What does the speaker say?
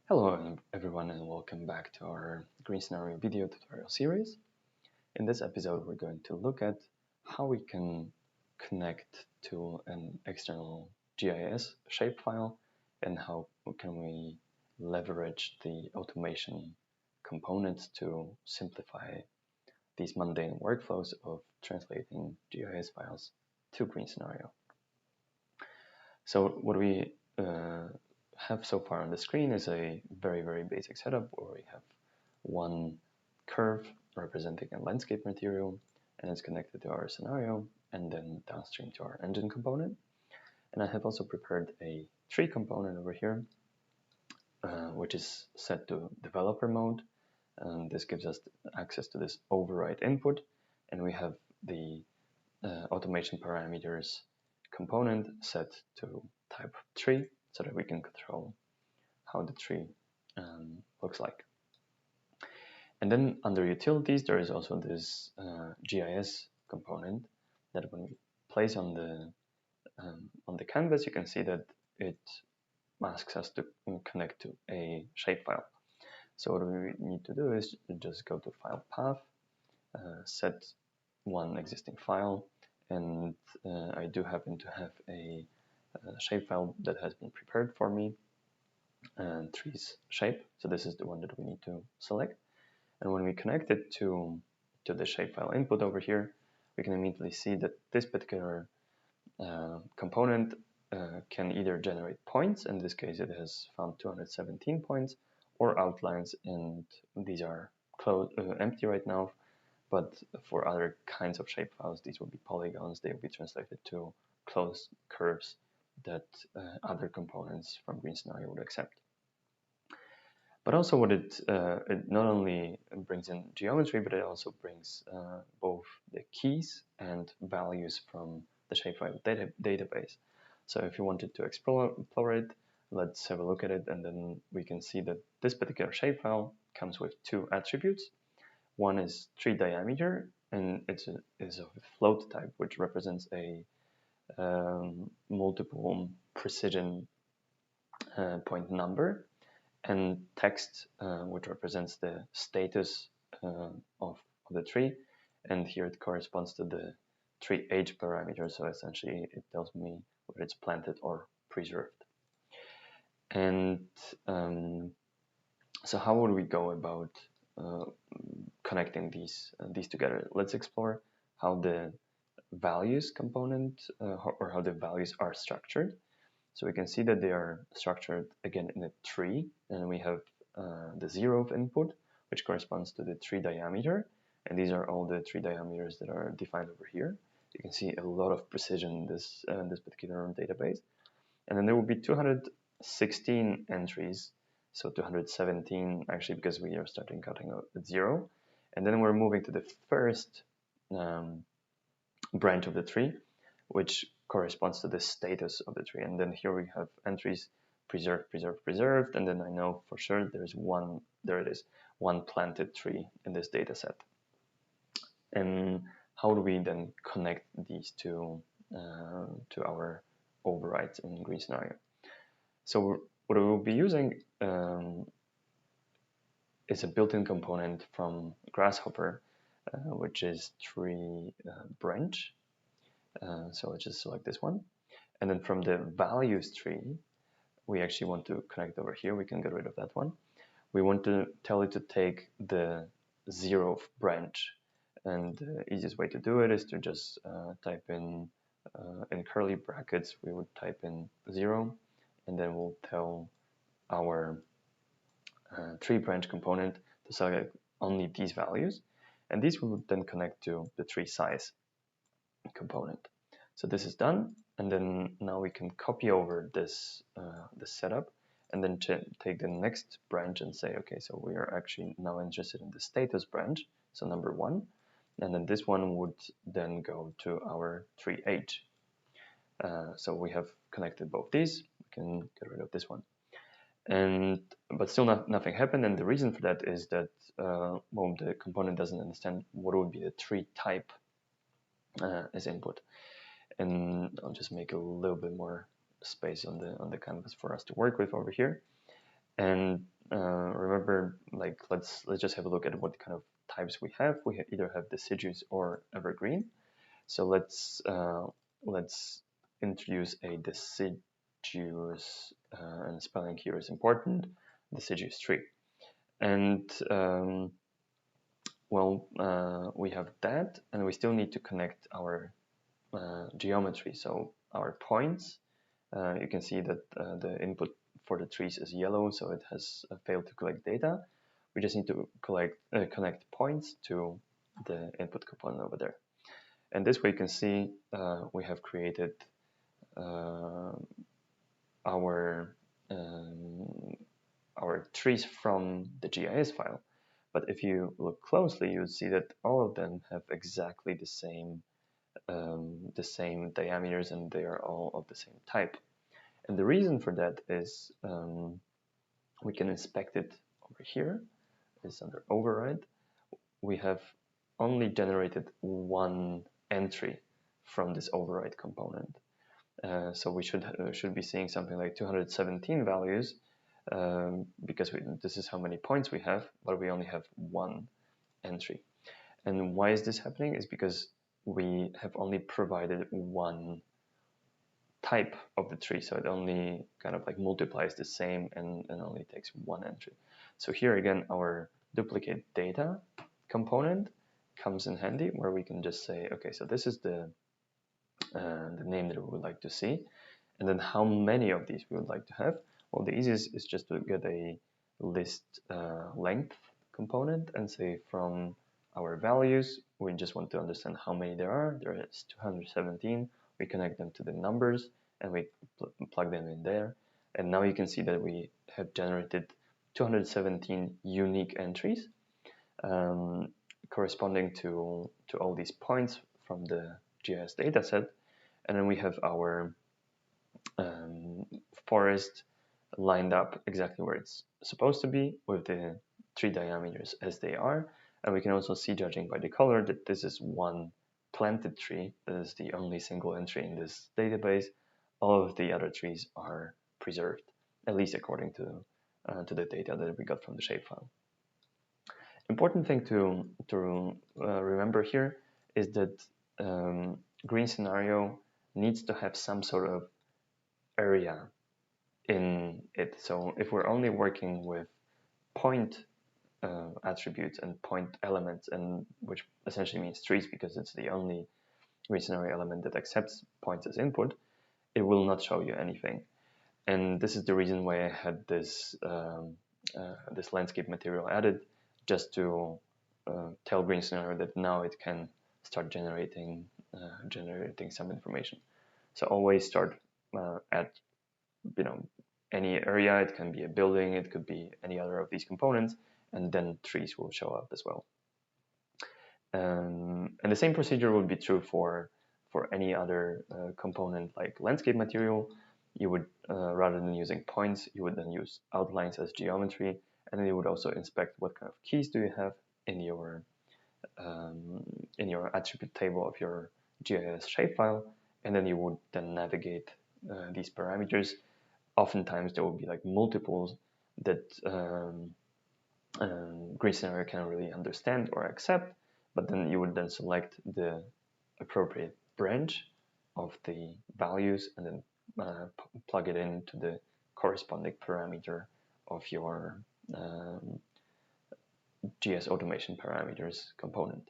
Hello everyone and welcome back to our GreenScenario video tutorial series. In this episode we're going to look at how we can connect to an external GIS shapefile and how can we leverage the automation components to simplify these mundane workflows of translating GIS files to GreenScenario. So what we have so far on the screen is a very basic setup where we have one curve representing a landscape material and it's connected to our scenario and then downstream to our engine component. And I have also prepared a tree component over here, which is set to developer mode. And this gives us access to this override input, and we have the automation parameters component set to type tree so that we can control how the tree looks like. And then under utilities, there is also this GIS component that when we place on the canvas, you can see that it asks us to connect to a shapefile. So what we need to do is just go to File Path, set one existing file, and I do happen to have a shapefile that has been prepared for me, trees shape. So this is the one that we need to select. And when we connect it to the shapefile input over here, we can immediately see that this particular component can either generate points. In this case, it has found 217 points, or outlines, and these are empty right now. But for other kinds of shapefiles, these will be polygons. They will be translated to closed curves that other components from GreenScenario would accept. But also what it not only brings in geometry, but it also brings both the keys and values from the shapefile database. So if you wanted to explore it, let's have a look at it, and then we can see that this particular shapefile comes with two attributes. One is tree diameter, and it is of a float type, which represents a multiple precision point number, and text, which represents the status of the tree, and here it corresponds to the tree age parameter, so essentially it tells me whether it's planted or preserved. And so how would we go about connecting these together? Let's explore how the values component or how the values are structured. So we can see that they are structured again in a tree, and we have the 0th input, which corresponds to the tree diameter, and these are all the tree diameters that are defined over here. You can see a lot of precision in this particular database. And then there will be 216 entries, so 217 actually, because we are starting counting at 0. And then we're moving to the first branch of the tree, which corresponds to the status of the tree. And then here we have entries preserved, and then I know for sure there's one, there it is, one planted tree in this data set. And how do we then connect these to our overrides in GreenScenario? So what we will be using is a built-in component from Grasshopper, which is tree branch. So let's just select this one. And then from the values tree, we actually want to connect over here. We can get rid of that one. We want to tell it to take the 0th branch. And the easiest way to do it is to just type in curly brackets, we would type in 0, and then we'll tell our tree branch component to select only these values. And these we would then connect to the tree size component. So this is done, and then now we can copy over this setup and then take the next branch and say, okay, so we are actually now interested in the status branch, so number 1, and then this one would then go to our tree age. So we have connected both these. We can get rid of this one. But still nothing happened, and the reason for that is that well, the component doesn't understand what would be the tree type as input. And I'll just make a little bit more space on the canvas for us to work with over here. And remember, like let's just have a look at what kind of types we have. We either have deciduous or evergreen. So let's introduce a deciduous, and spelling here is important, deciduous tree. And we have that, and we still need to connect our geometry. So our points, you can see that the input for the trees is yellow, so it has failed to collect data. We just need to connect points to the input component over there. And this way you can see we have created our trees from the GIS file. But if you look closely, you'll see that all of them have exactly the same diameters, and they are all of the same type. And the reason for that is we can inspect it over here. It's under override. We have only generated one entry from this override component. So we should be seeing something like 217 values because this is how many points we have, but we only have one entry. And why is this happening? Is because we have only provided one type of the tree, so it only kind of like multiplies the same and only takes one entry. So here again, our duplicate data component comes in handy, where we can just say, okay, so this is the name that we would like to see, and then how many of these we would like to have. Well, the easiest is just to get a list length component and say from our values, we just want to understand how many there are. There is 217. We connect them to the numbers and we plug them in there. And now you can see that we have generated 217 unique entries corresponding to all these points from the GIS dataset. And then we have our forest lined up exactly where it's supposed to be with the tree diameters as they are. And we can also see, judging by the color, that this is one planted tree. That is the only single entry in this database. All of the other trees are preserved, at least according to the data that we got from the shapefile. Important thing to remember here is that GreenScenario needs to have some sort of area in it. So if we're only working with point attributes and point elements, and which essentially means trees because it's the only GreenScenario element that accepts points as input, it will not show you anything. And this is the reason why I had this this landscape material added, just to tell GreenScenario that now it can start generating some information. So always start at any area. It can be a building, it could be any other of these components, and then trees will show up as well. And the same procedure would be true for any other component like landscape material. You would, rather than using points, you would then use outlines as geometry, and then you would also inspect what kind of keys do you have in your attribute table of your GIS shapefile, and then you would then navigate these parameters. Oftentimes there will be like multiples that GreenScenario can really understand or accept, but then you would then select the appropriate branch of the values and then plug it into the corresponding parameter of your GIS automation parameters component.